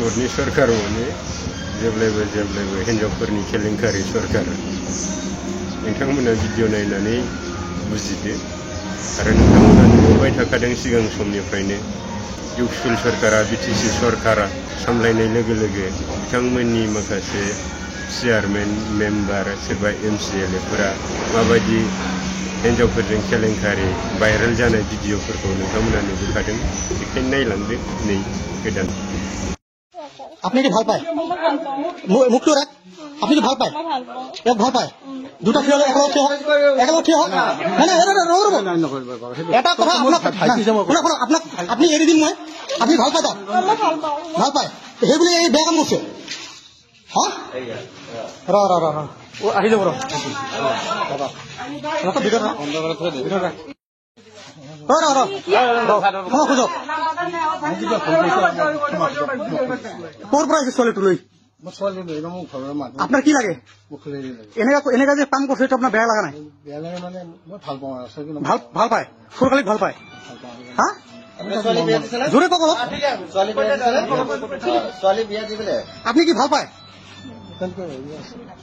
मदनि सरकार माने जेब्लायबो हिनजावफोरनि केलेंकारि सरकार नोंथांमोना भिडिअ नायनानै बुजिदो आरो नोंथांमोना नुबोबाय थाखादों सिगां समनिफ्रायनो इउपिपिएल सरकारा बिटिसि सरकारा सामलायनाय लोगो लोगो बिथांमोननि माखासे चेयारमेन मेम्बार सोरबा एमसिएलएफोरा माबायदि हिनजावफोरजों केलेंकारि भाइरेल जानाय भिडिअफोरखौ नोंथांमोना नुबोखादों बेखायनो नायलांदो नै गोदान আপনি কি ভাল পায় মুখটো রাখ আপনি কি ভাল পায় এক ভাল পায় দুটা থিয় একেলগে থিয় না এটা কথা আপনাক আপনি এৰি দিম মই আপনি ভাল পায় ভাল পায় সেই বুলি এই বেয়া কাম কৰিছে হা ও আহি যাব আপনার কি লাগে এনেকা যে কাম করছে আপনার বেয়া লাগা নাই ভাল পায় সরকারি ভাল পায় হ্যাঁ জোরে কক আপনি কি ভাল পায়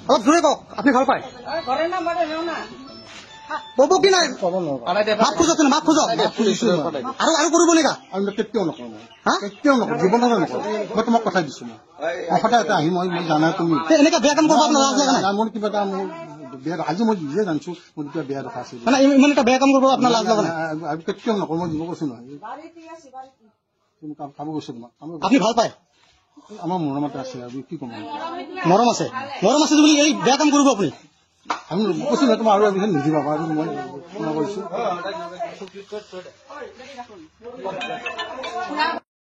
অলপ জোরে কক আপনি ভাল পায় বব কি নাই মাপ খোঁজক মাপ খোঁজক আৰু কৰিব নেকা আমি কেতিয়াও নকৰোঁ কেতিয়াও নকৰোঁ জীৱনত নকৰোঁ মই তোমাক কথা দিছো মই সদায় এটা আহি মই জানা তুমি এনেকা বেয়া কাম কৰিব আপোনাৰ লাজ লগা নাই মোৰ কিবা এটা বেয়া আজি মই নিজে জানিছো মোৰ কিবা বেয়া দেখা আছে মানে ইমান এটা বেয়া কাম কৰিব আপোনাৰ লাজ লগা নাই আমি কেতিয়াও নকৰোঁ মই দিব কৈছো নহয় তুমি কাম খাব গৈছো তোমাক আপুনি ভাল পায় আমাৰ মৰম এটা আছে আৰু কি ক'ম মৰম আছে বুলি এই বেয়া কাম কৰিব আপুনি আমি কৈছো না তোমাৰ আৰু এদিন নিদিবা আৰু মই কৈছো